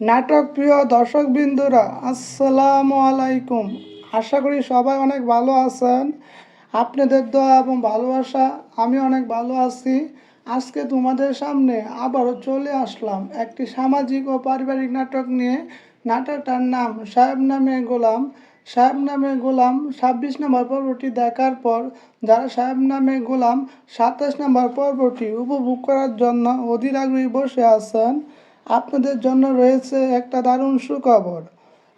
নাটক প্রিয় দর্শকবৃন্দরা আসসালামু আলাইকুম। আশা করি সবাই অনেক ভালো আছেন। আপনাদের দোয়া এবং ভালোবাসা আমি অনেক ভালো আছি। আজকে তোমাদের সামনে আবারও চলে আসলাম একটি সামাজিক ও পারিবারিক নাটক নিয়ে। নাটকটার নাম সাহেব নামে গোলাম। সাহেব নামে গোলাম ২৬ নম্বর পর্বটি দেখার পর যারা সাহেব নামে গোলাম ২৭ নম্বর পর্বটি উপভোগ করার জন্য অধীর আগ্রহী বসে আছেন, আপনাদের জন্য রয়েছে একটা দারুণ সুখবর।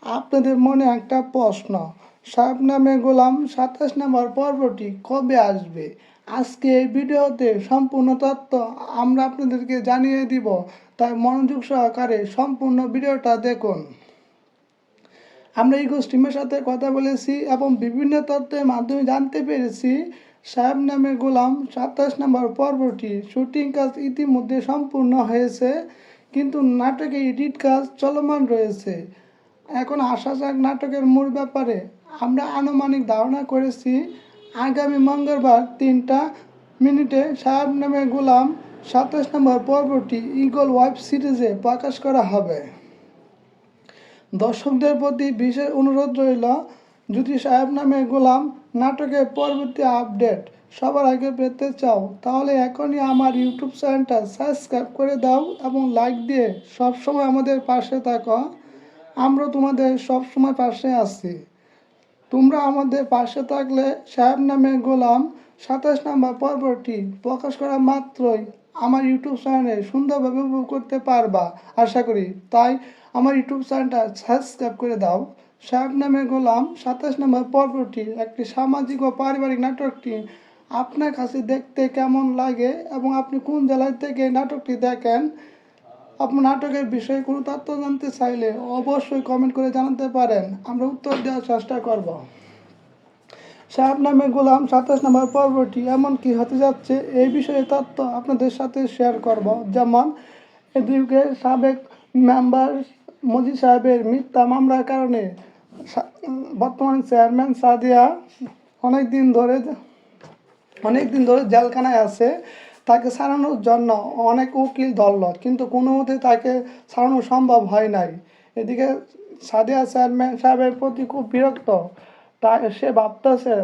আপনাদের মনে একটা প্রশ্ন, সাহেব নামে গোলাম ২৭ নম্বর পর্বটি কবে আসবে? আজকে এই ভিডিওতে সম্পূর্ণ তথ্য আমরা আপনাদেরকে জানিয়ে দিব, তাই মনোযোগ সহকারে সম্পূর্ণ ভিডিওটা দেখুন। আমরা এই টিমের সাথে কথা বলেছি এবং বিভিন্ন তথ্যের মাধ্যমে জানতে পেরেছি সাহেব নামে গোলাম ২৭ নম্বর পর্বটি শুটিং কাজ ইতিমধ্যে সম্পূর্ণ হয়েছে, কিন্তু নাটকে এডিট কাজ চলমান রয়েছে। এখন আসা যাক নাটকের মূল ব্যাপারে। আমরা আনুমানিক ধারণা করেছি আগামী মঙ্গলবার ৩টা সাহেব নামে গোলাম ২৭ নম্বর পর্বটি ইগল ওয়েব সিরিজে প্রকাশ করা হবে। দর্শকদের প্রতি বিশেষ অনুরোধ রইল, যদি সাহেব নামে গোলাম নাটকের পরবর্তী আপডেট সবার আগে পেতে চাও তাহলে এখনই আমার ইউটিউব চ্যানেলটা সাবস্ক্রাইব করে দাও এবং লাইক দিয়ে সবসময় আমাদের পাশে থাকো। আমরা তোমাদের সবসময় পাশে আছি। তোমরা আমাদের পাশে থাকলে সাহেব নামে গোলাম ২৭ নম্বর পর্বটি প্রকাশ করা মাত্রই আমার ইউটিউব চ্যানেলে সুন্দরভাবে উপভোগ করতে পারবা আশা করি। তাই আমার ইউটিউব চ্যানেলটা সাবস্ক্রাইব করে দাও। সাহেব নামে গোলাম ২৭ নম্বর পর্বটি একটি সামাজিক ও পারিবারিক নাটকটি আপনার কাছে দেখতে কেমন লাগে এবং আপনি কোন জেলার থেকে নাটকটি দেখেন, আপনার নাটকের বিষয়ে কোনো তথ্য জানতে চাইলে অবশ্যই কমেন্ট করে জানাতে পারেন, আমরা উত্তর দেওয়ার চেষ্টা করব। সাহেব নামে গোলাম ২৭ নম্বর পর্বটি এমন কি হতে যাচ্ছে এই বিষয়ে তথ্য আপনাদের সাথে শেয়ার করব। যেমন এদিকে সাবেক মেম্বার মজিদ সাহেবের মিথ্যা মামলার কারণে বর্তমান চেয়ারম্যান সাদিয়া অনেক দিন ধরে জেলখানায় আছে। তাকে ছাড়ানোর জন্য অনেক উকিল ধরল, কিন্তু কোনো মতে তাকে ছাড়ানো সম্ভব হয় নাই। এদিকে সাদিয়া চেয়ারম্যান সাহেবের প্রতি খুব বিরক্ত। তাই সে ভাবতেছে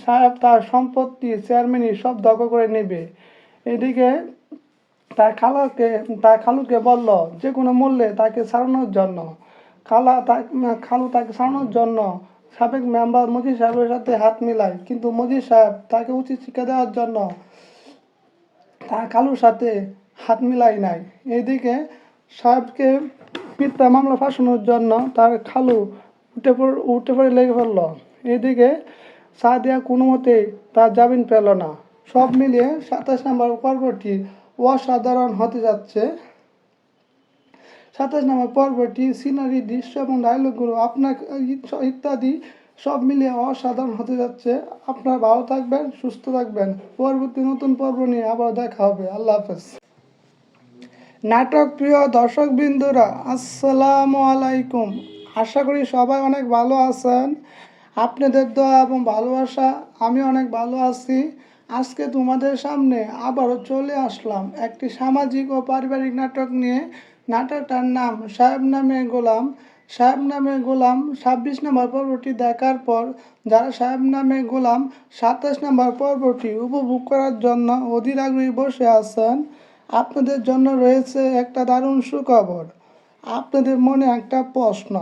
সাহেব তার সম্পত্তি চেয়ারম্যানই সব দখল করে নেবে। এদিকে তার খালুকে বলল যে কোনো মূল্যে তাকে ছাড়ানোর জন্য। খালু তাকে ছাড়ানোর জন্য সাবেক মেম্বার মজিদ সাহেবের সাথে হাত মিলায়, কিন্তু মজিদ সাহেব তাকে উচিত শিক্ষা দেওয়ার জন্য তার খালুর সাথে হাত মিলাই নাই। এদিকে সাহেবকে মিথ্যা মামলা ফাঁসানোর জন্য তার খালু উঠে পড়ে লেগে পড়ল। এদিকে সাদিয়া কোনো মতেই তার জামিন পেল না। সব মিলিয়ে ২৭ নম্বর পর্বটি অসাধারণ হতে যাচ্ছে। ২৭ নম্বর পর্বটি সিনারি, দৃশ্য এবং ডায়লগগুলো আপনার ইত্যাদি সব মিলিয়ে অসাধারণ হতে যাচ্ছে। আপনারা ভালো থাকবেন, সুস্থ থাকবেন। পরবর্তী নতুন পর্ব নিয়ে আবার দেখা হবে। আল্লাহ হাফেজ। নাটক প্রিয় দর্শকবৃন্দরা আসসালামু আলাইকুম। আশা করি সবাই অনেক ভালো আছেন। আপনাদের দোয়া এবং ভালোবাসা আমি অনেক ভালো আছি। আজকে তোমাদের সামনে আবারও চলে আসলাম একটি সামাজিক ও পারিবারিক নাটক নিয়ে। নাটকটার নাম সাহেব নামে গোলাম। সাহেব নামে গোলাম ২৬ নম্বর পর্বটি দেখার পর যারা সাহেব নামে গোলাম ২৭ নম্বর পর্বটি উপভোগ করার জন্য অধীর আগ্রহী বসে আছেন, আপনাদের জন্য রয়েছে একটা দারুণ সুখবর। আপনাদের মনে একটা প্রশ্ন,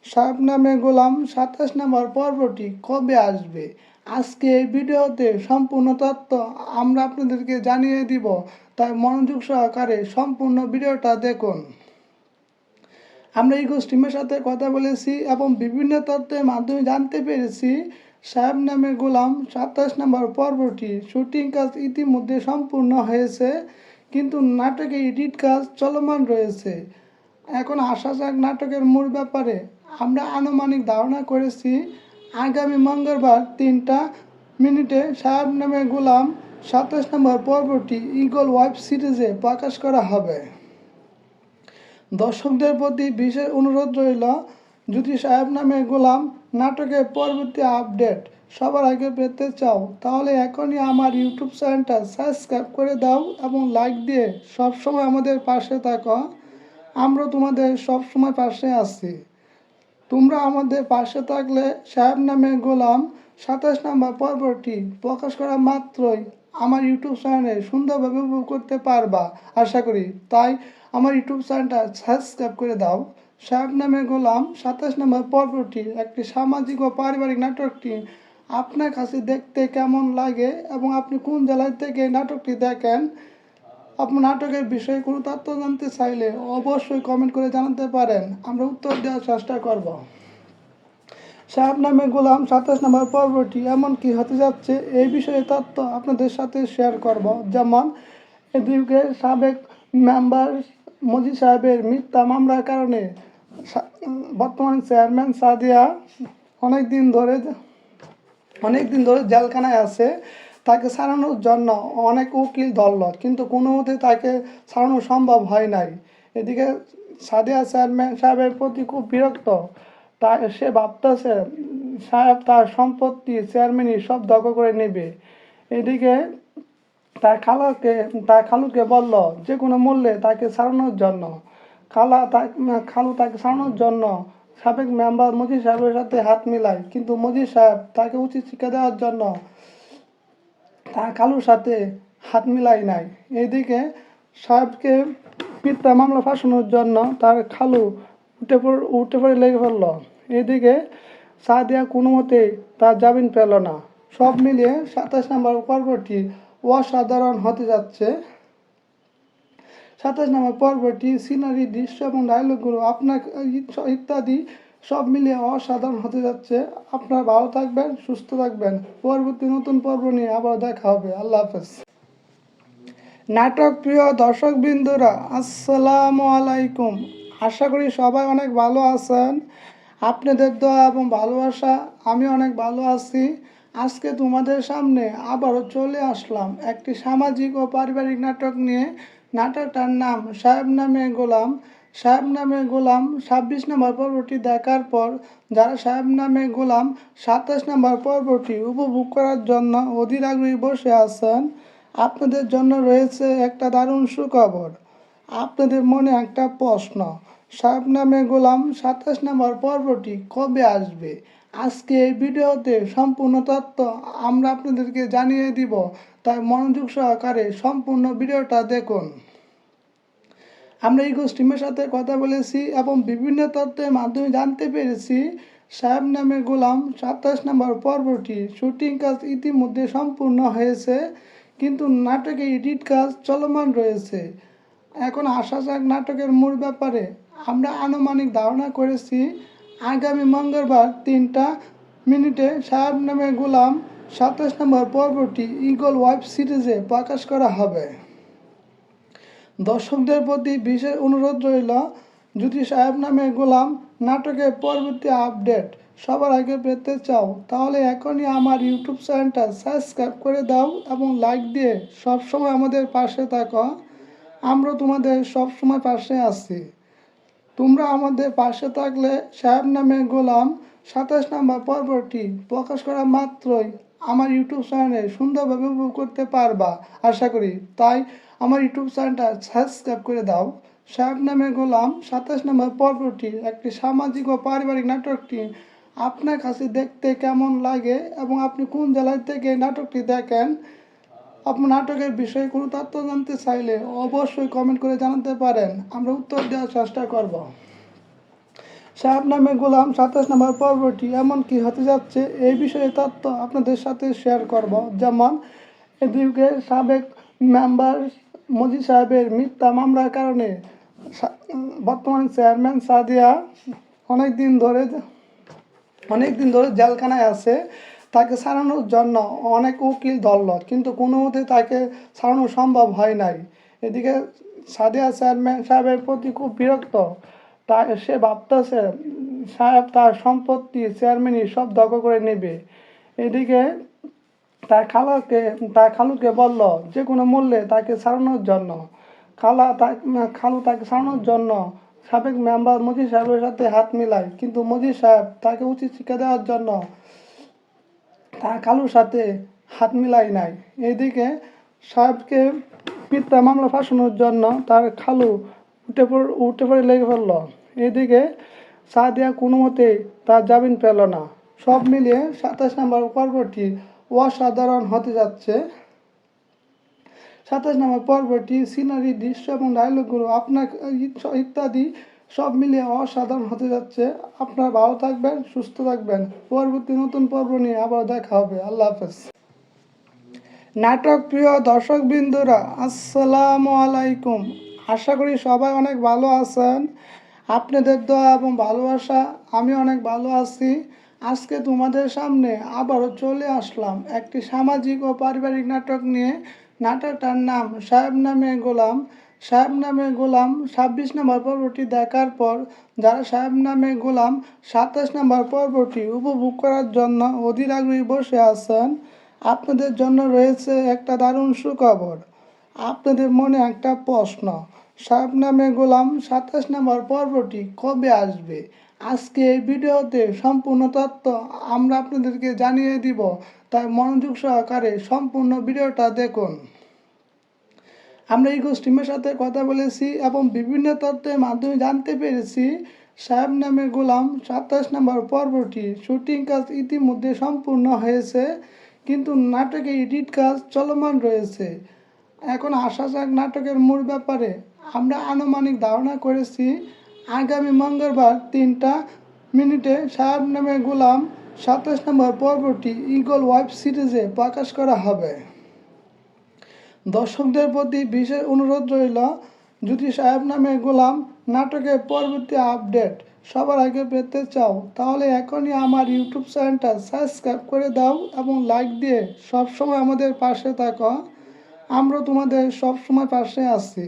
সাহেব নামে গোলাম ২৭ নম্বর পর্বটি কবে আসবে? আজকে এই ভিডিওতে সম্পূর্ণ তথ্য আমরা আপনাদেরকে জানিয়ে দিব, তাই মনোযোগ সহকারে সম্পূর্ণ ভিডিওটা দেখুন। আমরা এই টিমের সাথে কথা বলেছি এবং বিভিন্ন তথ্যের মাধ্যমে জানতে পেরেছি সাহেব নামে গোলাম ২৭ নম্বর পর্বটি শুটিং কাজ ইতিমধ্যে সম্পূর্ণ হয়েছে, কিন্তু নাটকে এডিট কাজ চলমান রয়েছে। এখন আসা যাক নাটকের মূল ব্যাপারে। আমরা আনুমানিক ধারণা করেছি আগামী মঙ্গলবার ৩টা সাহেব নামে গোলাম ২৭ নম্বর পর্বটি ইগল ওয়েব সিরিজে প্রকাশ করা হবে। দর্শকদের প্রতি বিশেষ অনুরোধ রইল, যদি সাহেব নামে গোলাম নাটকের পরবর্তী আপডেট সবার আগে পেতে চাও তাহলে এখনই আমার ইউটিউব চ্যানেলটা সাবস্ক্রাইব করে দাও এবং লাইক দিয়ে সবসময় আমাদের পাশে থাকো। আমরা তোমাদের সব সময় পাশে আছি। তোমরা আমাদের পাশে থাকলে সাহেব নামে গোলাম 27 নম্বর পর্বটি প্রকাশ করা মাত্রই আমার ইউটিউব চ্যানেলে সুন্দরভাবে উপভোগ করতে পারবা আশা করি। তাই আমার ইউটিউব চ্যানেলটা সাবস্ক্রাইব করে দাও। সাহেব নামে গোলাম 27 নম্বর পর্বটি একটি সামাজিক ও পারিবারিক নাটকটি আপনার কাছে দেখতে কেমন লাগে এবং আপনি কোন জেলায় থেকে নাটকটি দেখেন, আপনার নাটকের বিষয়ে কোনো তথ্য জানতে চাইলে অবশ্যই কমেন্ট করে জানাতে পারেন, আমরা উত্তর দেওয়ার চেষ্টা করব। সাহেব নামে গোলাম 27 নম্বর পর্বটি এমন কি হতে যাচ্ছে এই বিষয়ে তথ্য আপনাদের সাথে শেয়ার করব। যেমন এদিকে সাবেক মেম্বার মজিদ সাহেবের মিথ্যা মামলার কারণে বর্তমান চেয়ারম্যান সাদিয়া অনেক দিন ধরে জেলখানায় আছে। তাকে ছাড়ানোর জন্য অনেক উকিল ধরল, কিন্তু কোনো মতে তাকে ছাড়ানো সম্ভব হয় নাই। এদিকে সাদিয়া চেয়ারম্যান সাহেবের প্রতি খুব বিরক্ত। সে ভাবতেছে সাহেব তার সম্পত্তি চেয়ারম্যানই সব দখল করে নেবে। এদিকে তার খালুকে বলল যে কোনো মূল্যে তাকে ছাড়ানোর জন্য। খালু তাকে ছাড়ানোর জন্য সাবেক মেম্বার মজিদ সাহেবের সাথে হাত মিলায়, কিন্তু মজিদ সাহেব তাকে উচিত শিক্ষা দেওয়ার জন্য তার খালুর সাথে হাত মিলাই নাই। এদিকে সাহেবকে মিথ্যা মামলা ফাঁসানোর জন্য তার খালু উঠে পড়ে লেগে পড়ল। এদিকে সাদিয়া কোনো মতেই তার জামিন পেল না। সব মিলিয়ে 27 নম্বর পর্বটি অসাধারণ হতে যাচ্ছে। 27 নম্বর পর্বটি সিনারি, দৃশ্য এবং ডায়লগগুলো আপনার ইত্যাদি সব মিলিয়ে অসাধারণ হতে যাচ্ছে। আপনারা ভালো থাকবেন, সুস্থ থাকবেন। পরবর্তী নতুন পর্ব নিয়ে আবার দেখা হবে। আল্লাহ হাফেজ। নাটক প্রিয় দর্শকবৃন্দরা, আসসালামু আলাইকুম। আশা করি সবাই অনেক ভালো আছেন। আপনাদের দোয়া এবং ভালোবাসা আমি অনেক ভালো আছি। আজকে তোমাদের সামনে আবারও চলে আসলাম একটি সামাজিক ও পারিবারিক নাটক নিয়ে। নাটকটার নাম সাহেব নামে গোলাম। সাহেব নামে গোলাম 26 নম্বর পর্বটি দেখার পর যারা সাহেব নামে গোলাম 27 নম্বর পর্বটি উপভোগ করার জন্য অধীর আগ্রহী বসে আছেন, আপনাদের জন্য রয়েছে একটা দারুণ সুখবর। আপনাদের মনে একটা প্রশ্ন, সাহেব নামে গোলাম 27 নম্বর পর্বটি কবে আসবে? আজকে এই ভিডিওতে সম্পূর্ণ তথ্য আমরা আপনাদেরকে জানিয়ে দিব, তাই মনোযোগ সহকারে সম্পূর্ণ ভিডিওটা দেখুন। আমরা এই টিমের সাথে কথা বলেছি এবং বিভিন্ন তথ্যের মাধ্যমে জানতে পেরেছি সাহেব নামে গোলাম 27 নম্বর পর্বটি শুটিং কাজ ইতিমধ্যে সম্পূর্ণ হয়েছে, কিন্তু নাটকের এডিট কাজ চলমান রয়েছে। এখন আসা যাক নাটকের মূল ব্যাপারে। আমরা আনুমানিক ধারণা করেছি আগামী মঙ্গলবার 3টা সাহেব নামে গোলাম 27 নম্বর পর্বটি ইগল ওয়েব সিরিজে প্রকাশ করা হবে। দর্শকদের প্রতি বিশেষ অনুরোধ রইল, যদি সাহেব নামে গোলাম নাটকের পরবর্তী আপডেট সবার আগে পেতে চাও তাহলে এখনই আমার ইউটিউব চ্যানেলটা সাবস্ক্রাইব করে দাও এবং লাইক দিয়ে সবসময় আমাদের পাশে থাকো। আমরা তোমাদের সব সময় পাশে আছি। তোমরা আমাদের পাশে থাকলে সাহেব নামে গোলাম 27 নম্বর পর্বটি প্রকাশ করা মাত্রই আমার ইউটিউব চ্যানেলে সুন্দরভাবে উপভোগ করতে পারবা আশা করি। তাই আমার ইউটিউব চ্যানেলটা সাবস্ক্রাইব করে দাও। সাহেব নামে গোলাম 27 নম্বর পর্বটি একটি সামাজিক ও পারিবারিক নাটকটি আপনার কাছে দেখতে কেমন লাগে এবং আপনি কোন জেলায় থেকে নাটকটি দেখেন, আপনার নাটকের বিষয়ে কোনো তথ্য জানতে চাইলে অবশ্যই কমেন্ট করে জানাতে পারেন, আমরা উত্তর দেওয়ার চেষ্টা করব। সাহেব নামে গোলাম 27 নম্বর পর্বটি এমন কি হতে যাচ্ছে এই বিষয়ে তথ্য আপনাদের সাথে শেয়ার করব। যেমন এদিকে সাবেক মেম্বার মজিদ সাহেবের মিথ্যা মামলার কারণে বর্তমান চেয়ারম্যান সাদিয়া অনেক দিন ধরে জেলখানায় আছে। তাকে ছাড়ানোর জন্য অনেক উকিল ধরল, কিন্তু কোনো মতে তাকে ছাড়ানো সম্ভব হয় নাই। এদিকে সাদিয়া চেয়ারম্যান সাহেবের প্রতি খুব বিরক্ত। সে ভাবতেছে সাহেব তার সম্পত্তি চেয়ারম্যানই সব দখল করে নেবে। এদিকে তার খালুকে বলল যে কোনো মূল্যে তাকে ছাড়ানোর জন্য। খালু তাকে ছাড়ানোর জন্য সাবেক মেম্বার মজিদ সাহেবের সাথে হাত মিলায়, কিন্তু মজিদ সাহেব তাকে উচিত শিক্ষা দেওয়ার জন্য তার খালুর সাথে হাত মিলাই নাই। এদিকে সাহেবকে মিথ্যা মামলা ফাঁসানোর জন্য তার খালু উঠে পড়ে লেগে ফেলল। এদিকে সাদিয়া কোনো মতেই তার জামিন পেল না। সব মিলিয়ে ২৭ নম্বর পর্বটি অসাধারণ হতে যাচ্ছে। ২৭ নম্বর পর্বটি সিনারি, দৃশ্য এবং ডায়লগগুলো আপনার ইত্যাদি সব মিলিয়ে অসাধারণ হতে যাচ্ছে। আপনারা ভালো থাকবেন, সুস্থ থাকবেন। পরবর্তী নতুন পর্ব নিয়ে আবার দেখা হবে। আল্লাহ হাফেজ। নাটক প্রিয় দর্শকবৃন্দরা, আসসালামু আলাইকুম। আশা করি সবাই অনেক ভালো আছেন। আপনাদের দোয়া এবং ভালোবাসা আমি অনেক ভালো আছি। আজকে তোমাদের সামনে আবারও চলে আসলাম একটি সামাজিক ও পারিবারিক নাটক নিয়ে। নাটকটার নাম সাহেব নামে গোলাম। সাহেব নামে গোলাম ২৬ নম্বর পর্বটি দেখার পর যারা সাহেব নামে গোলাম ২৭ নম্বর পর্বটি উপভোগ করার জন্য অধীর আগ্রহী বসে আছেন, আপনাদের জন্য রয়েছে একটা দারুণ সুখবর। আপনাদের মনে একটা প্রশ্ন, সাহেব নামে গোলাম ২৭ নম্বর পর্বটি কবে আসবে? আজকে এই ভিডিওতে সম্পূর্ণ তথ্য আমরা আপনাদেরকে জানিয়ে দিব, তাই মনোযোগ সহকারে সম্পূর্ণ ভিডিওটা দেখুন। আমরা ইগো টিমের সাথে কথা বলেছি এবং বিভিন্ন তথ্যের মাধ্যমে জানতে পেরেছি সাহেব নামে গোলাম ২৭ নম্বর পর্বটি শুটিং কাজ ইতিমধ্যে সম্পূর্ণ হয়েছে, কিন্তু নাটকে এডিট কাজ চলমান রয়েছে। এখন আসা যাক নাটকের মূল ব্যাপারে। আমরা আনুমানিক ধারণা করেছি আগামী মঙ্গলবার ৩টা মিনিটে সাহেব নামে গোলাম ২৭ নম্বর পর্বটি ইগল ওয়েব সিরিজে প্রকাশ করা হবে। দর্শকদের প্রতি বিশেষ অনুরোধ রইল, যদি সাহেব নামে গোলাম নাটকের পরবর্তী আপডেট সবার আগে পেতে চাও তাহলে এখনই আমার ইউটিউব চ্যানেলটা সাবস্ক্রাইব করে দাও এবং লাইক দিয়ে সবসময় আমাদের পাশে থাকো। আমরা তোমাদের সবসময় পাশে আছি।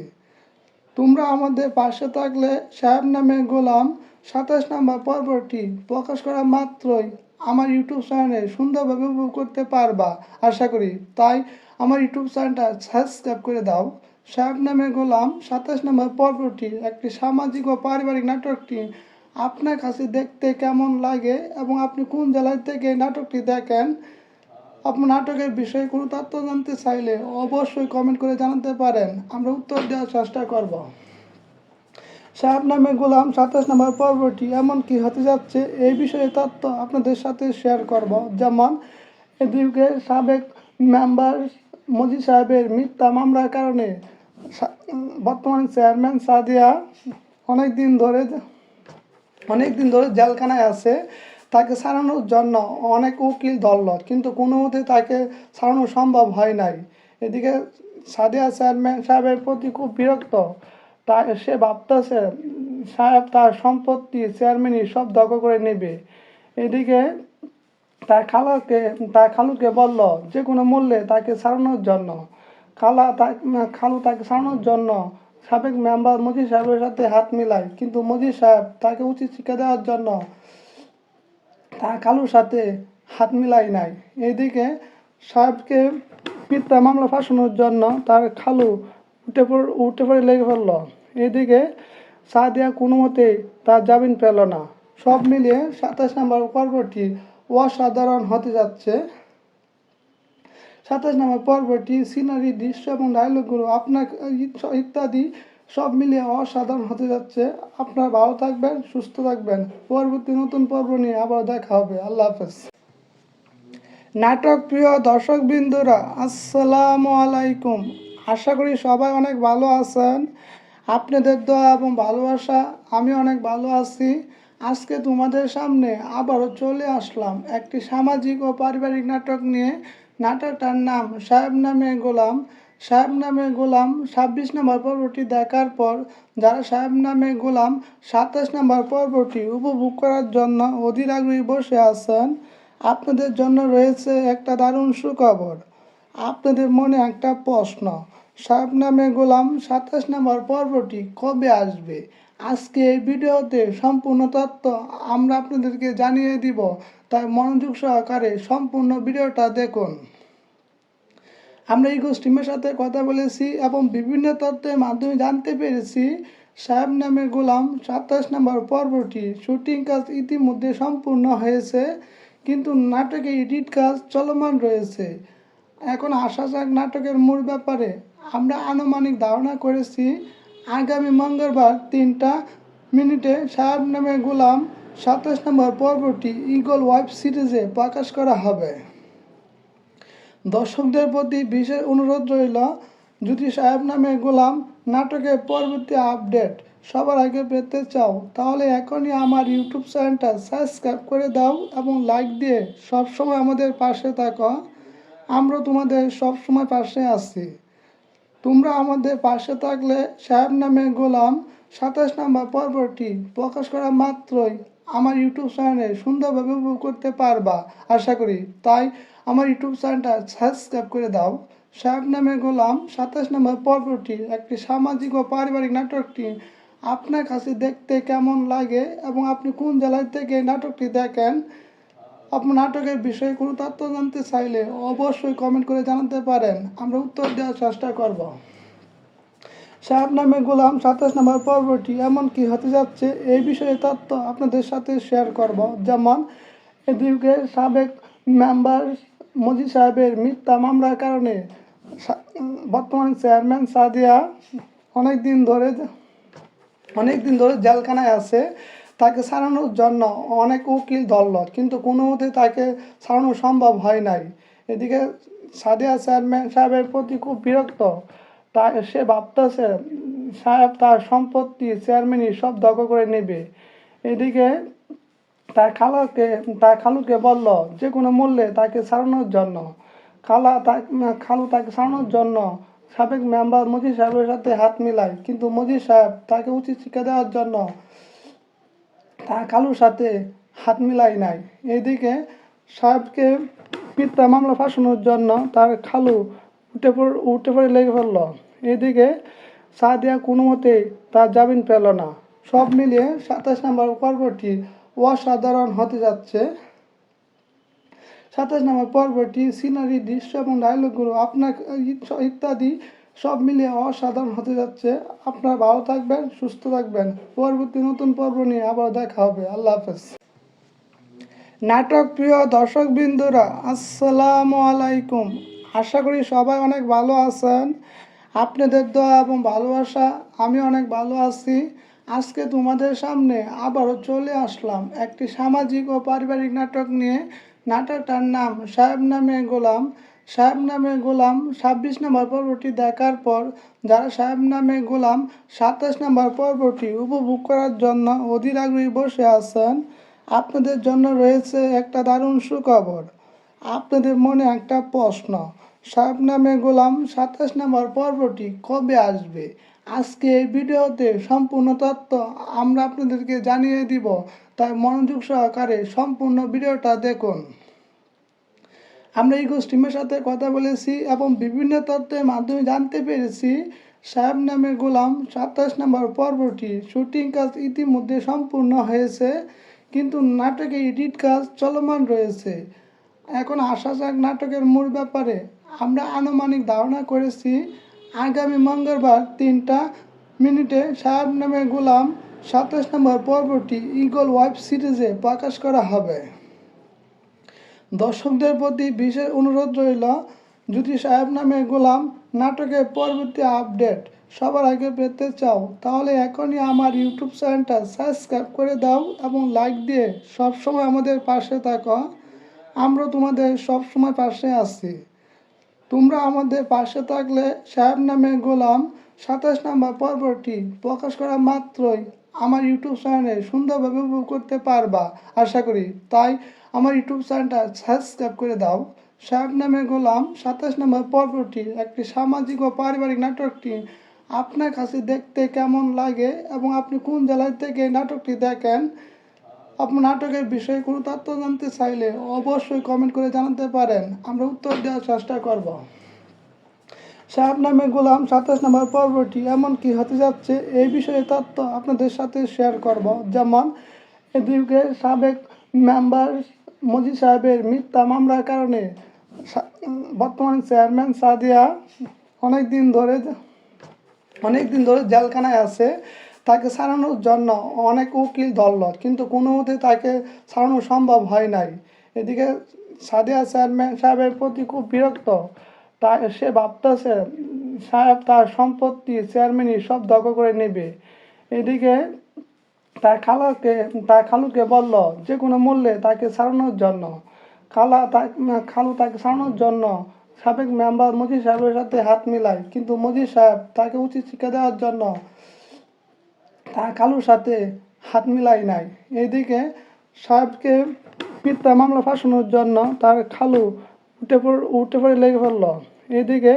তোমরা আমাদের পাশে থাকলে সাহেব নামে গোলাম ২৭ নম্বর পর্বটি প্রকাশ করা মাত্রই আমার ইউটিউব চ্যানেলে সুন্দরভাবে উপভোগ করতে পারবা আশা করি। তাই আমার ইউটিউব চ্যানেলটা সাবস্ক্রাইব করে দাও। সাহেব নামে গোলাম ২৭ নম্বর পর্বটি একটি সামাজিক ও পারিবারিক নাটকটি আপনার কাছে দেখতে কেমন লাগে এবং আপনি কোন জেলার থেকে নাটকটি দেখেন, আপনার নাটকের বিষয়ে কোনো তথ্য জানতে চাইলে অবশ্যই কমেন্ট করে জানাতে পারেন, আমরা উত্তর দেওয়ার চেষ্টা করব। সাহেব নামে গোলাম ২৭ নম্বর পর্বটি এমন কি হতে যাচ্ছে এই বিষয়ে তথ্য আপনাদের সাথে শেয়ার করব। যেমন এদিকে সাবেক মেম্বার মজি সাহেবের মিথ্যা মামলার কারণে বর্তমান চেয়ারম্যান সাদিয়া অনেক দিন ধরে জেলখানায় আছে। তাকে ছাড়ানোর জন্য অনেক উকিল ধরল, কিন্তু কোনো মতে তাকে ছাড়ানো সম্ভব হয় নাই। এদিকে সাদিয়া চেয়ারম্যান সাহেবের প্রতি খুব বিরক্ত। তাই সে ভাবতেছে সাহেব তার সম্পত্তি চেয়ারম্যানই সব দখল করে নেবে। এদিকে তার খালুকে বলল যে কোনো মূল্যে তাকে ছাড়ানোর জন্য। খালু তাকে ছাড়ানোর জন্য সাবেক মেম্বার মজিদ সাহেবের সাথে হাত মিলায়, কিন্তু মজিদ সাহেব তাকে উচিত শিক্ষা দেওয়ার জন্য তার খালুর সাথে হাত মিলাই নাই। এইদিকে সাহেবকে মিথ্যা মামলা ফাঁসানোর জন্য তার খালু উঠে পড়ে লেগে ফেলল। এদিকে সাদিয়া কোনো মতেই তার জামিন পেল না। সব মিলিয়ে ২৭ নম্বর পর্বটি অসাধারণ হতে যাচ্ছে। ২৭ নম্বর পর্বটি সিনারি, দৃশ্য এবং ডায়লগগুলো আপনার ইত্যাদি সব মিলিয়ে অসাধারণ হতে যাচ্ছে। আপনারা ভালো থাকবেন, সুস্থ থাকবেন। পরবর্তী নতুন পর্ব নিয়ে আবার দেখা হবে। আল্লাহ হাফেজ। নাটক প্রিয় দর্শকবৃন্দরা, আসসালামু আলাইকুম। আশা করি সবাই অনেক ভালো আছেন। আপনাদের দোয়া এবং ভালোবাসা আমি অনেক ভালো আছি। আজকে তোমাদের সামনে আবারও চলে আসলাম একটি সামাজিক ও পারিবারিক নাটক নিয়ে। নাটকটার নাম সাহেব নামে গোলাম। সাহেব নামে গোলাম ২৬ নম্বর পর্বটি দেখার পর যারা সাহেব নামে গোলাম ২৭ নম্বর পর্বটি উপভোগ করার জন্য অধীর আগ্রহী বসে আছেন, আপনাদের জন্য রয়েছে একটা দারুণ সুখবর। আপনাদের মনে একটা প্রশ্ন, সাহেব নামে গোলাম ২৭ নম্বর পর্বটি কবে আসবে? আজকে এই ভিডিওতে সম্পূর্ণ তথ্য আমরা আপনাদেরকে জানিয়ে দিব, তাই মনোযোগ সহকারে সম্পূর্ণ ভিডিওটা দেখুন। আমরা ইগো টিমের সাথে কথা বলেছি এবং বিভিন্ন তথ্যের মাধ্যমে জানতে পেরেছি সাহেব নামে গোলাম ২৭ নম্বর পর্বটি শুটিং কাজ ইতিমধ্যে সম্পূর্ণ হয়েছে, কিন্তু নাটকে এডিট কাজ চলমান রয়েছে। এখন আসা যাক নাটকের মূল ব্যাপারে। আমরা আনুমানিক ধারণা করেছি আগামী মঙ্গলবার 3টা মিনিটে সাহেব নামে গোলাম 27 নম্বর পর্বটি ইগল ওয়েব সিরিজে প্রকাশ করা হবে। দর্শকদের প্রতি বিশেষ অনুরোধ রইল, যদি সাহেব নামে গোলাম নাটকের পরবর্তী আপডেট সবার আগে পেতে চাও তাহলে এখনই আমার ইউটিউব চ্যানেলটা সাবস্ক্রাইব করে দাও এবং লাইক দিয়ে সবসময় আমাদের পাশে থাকো। আমরা তোমাদের সবসময় পাশে আছি। তোমরা আমাদের পাশে থাকলে সাহেব নামে গোলাম 27 নম্বর পর্বটি প্রকাশ করা মাত্রই আমার ইউটিউব চ্যানেলে সুন্দরভাবে উপভোগ করতে পারবা আশা করি। তাই আমার ইউটিউব চ্যানেলটা সাবস্ক্রাইব করে দাও। সাহেব নামে গোলাম 27 নম্বর পর্বটি একটি সামাজিক ও পারিবারিক নাটকটি আপনার কাছে দেখতে কেমন লাগে এবং আপনি কোন জেলার থেকে নাটকটি দেখেন, আপনার নাটকের বিষয়ে কোনো তথ্য জানতে চাইলে অবশ্যই কমেন্ট করে জানাতে পারেন, আমরা উত্তর দেওয়ার চেষ্টা করব। সাহেব নামে গোলাম 27 নম্বর পর্বটি এমন কি হতে যাচ্ছে এই বিষয়ে তথ্য আপনাদের সাথে শেয়ার করব। যেমন, এদিকে সাবেক মেম্বার মজিদ সাহেবের মিথ্যা মামলার কারণে বর্তমান চেয়ারম্যান সাদিয়া অনেক দিন ধরে জেলখানায় আছে। তাকে ছাড়ানোর জন্য অনেক উকিল ধরল, কিন্তু কোনো মতে তাকে ছাড়ানো সম্ভব হয় নাই। এদিকে সাদিয়া চেয়ারম্যান সাহেবের প্রতি খুব বিরক্ত। তাই সে ভাবতেছে সাহেব তার সম্পত্তি চেয়ারম্যানই সব দখল করে নেবে। এদিকে তার খালুকে বলল যে কোনো মূল্যে তাকে ছাড়ানোর জন্য। খালু তাকে ছাড়ানোর জন্য সাবেক মেম্বার মজিদ সাহেবের সাথে হাত মিলায়, কিন্তু মজিদ সাহেব তাকে উচিত শিক্ষা দেওয়ার জন্য তার খালুর সাথে হাত মিলাই নাই। এদিকে সাহেবকে মিথ্যা মামলা ফাঁসানোর জন্য তার খালু উঠে পড়ে লেগে পড়ল। এদিকে সাদিয়া কোনো মতে তার জামিন পেল না। সব মিলিয়ে 27 নম্বর পর্বটি অসাধারণ হতে যাচ্ছে। 27 নম্বর পর্বটি সিনারি, দৃশ্য এবং ডায়লগগুলো আপনার ইত্যাদি সব মিলিয়ে অসাধারণ হতে যাচ্ছে। আপনারা ভালো থাকবেন, সুস্থ থাকবেন। পরবর্তী নতুন পর্ব নিয়ে আবার দেখা হবে। আল্লাহ হাফেজ। নাটক প্রিয় দর্শকবৃন্দরা, আসসালামু আলাইকুম। আশা করি সবাই অনেক ভালো আছেন। আপনাদের দোয়া এবং ভালোবাসা আমি অনেক ভালো আছি। আজকে তোমাদের সামনে আবারও চলে আসলাম একটি সামাজিক ও পারিবারিক নাটক নিয়ে। নাটকটার নাম সাহেব নামে গোলাম। সাহেব নামে গোলাম 26 নম্বর পর্বটি দেখার পর যারা সাহেব নামে গোলাম 27 নম্বর পর্বটি উপভোগ করার জন্য অধীর আগ্রহী বসে আছেন, আপনাদের জন্য রয়েছে একটা দারুণ সুখবর। আপনাদের মনে একটা প্রশ্ন, সাহেব নামে গোলাম 27 নম্বর পর্বটি কবে আসবে? আজকে এই ভিডিওতে সম্পূর্ণ তথ্য আমরা আপনাদেরকে জানিয়ে দিব, তাই মনোযোগ সহকারে সম্পূর্ণ ভিডিওটা দেখুন। আমরা এই টিমের সাথে কথা বলেছি এবং বিভিন্ন তথ্যের মাধ্যমে জানতে পেরেছি সাহেব নামে গোলাম 27 নম্বর পর্বটি শুটিং কাজ ইতিমধ্যে সম্পূর্ণ হয়েছে, কিন্তু নাটকে এডিট কাজ চলমান রয়েছে। এখন আসা যাক নাটকের মূল ব্যাপারে। আমরা আনুমানিক ধারণা করেছি আগামী মঙ্গলবার 3টা মিনিটে সাহেব নামে গোলাম 27 নম্বর পর্বটি ইগল ওয়েব সিরিজে প্রকাশ করা হবে। দর্শকদের প্রতি বিশেষ অনুরোধ রইল, যদি সাহেব নামে গোলাম নাটকের পরবর্তী আপডেট সবার আগে পেতে চাও তাহলে এখনই আমার ইউটিউব চ্যানেলটা সাবস্ক্রাইব করে দাও এবং লাইক দিয়ে সবসময় আমাদের পাশে থাকো। আমরা তোমাদের সবসময় পাশে আছি। তোমরা আমাদের পাশে থাকলে সাহেব নামে গোলাম 27 নম্বর পর্বটি প্রকাশ করা মাত্রই আমার ইউটিউব চ্যানেলে সুন্দরভাবে উপভোগ করতে পারবা আশা করি। তাই আমার ইউটিউব চ্যানেলটা সাবস্ক্রাইব করে দাও। সাহেব নামে গোলাম 27 নম্বর পর্বটি একটি সামাজিক ও পারিবারিক নাটকটি আপনার কাছে দেখতে কেমন লাগে এবং আপনি কোন জেলার থেকে নাটকটি দেখেন, আপনার নাটকের বিষয়ে কোনো তথ্য জানতে চাইলে অবশ্যই কমেন্ট করে জানাতে পারেন, আমরা উত্তর দেওয়ার চেষ্টা করব। সাহেব নামে গোলাম 27 নম্বর পর্বটি এমন কি হতে যাচ্ছে এই বিষয়ে তথ্য আপনাদের সাথে শেয়ার করব। যেমন, এদিকে সাবেক মেম্বার মজিদ সাহেবের মিথ্যা মামলার কারণে বর্তমান চেয়ারম্যান সাদিয়া অনেক দিন ধরে জেলখানায় আছে। তাকে ছাড়ানোর জন্য অনেক উকিল ধরল, কিন্তু কোনো মতে তাকে ছাড়ানো সম্ভব হয় নাই। এদিকে সাদিয়া চেয়ারম্যান সাহেবের প্রতি খুব বিরক্ত। তাই সে ভাবতেছে সাহেব তার সম্পত্তি চেয়ারম্যানই সব দখল করে নেবে। এদিকে তার খালুকে বলল যে কোনো মূল্যে তাকে ছাড়ানোর জন্য। খালু তাকে ছাড়ানোর জন্য সাবেক মেম্বার মজিদ সাহেবের সাথে হাত মিলায়, কিন্তু মজিদ সাহেব তাকে উচিত শিক্ষা দেওয়ার জন্য তার খালুর সাথে হাত মিলাই নাই। এদিকে সাহেবকে মিথ্যা মামলা ফাঁসানোর জন্য তার খালু উঠে পড়ে লেগে ফেলল। এদিকে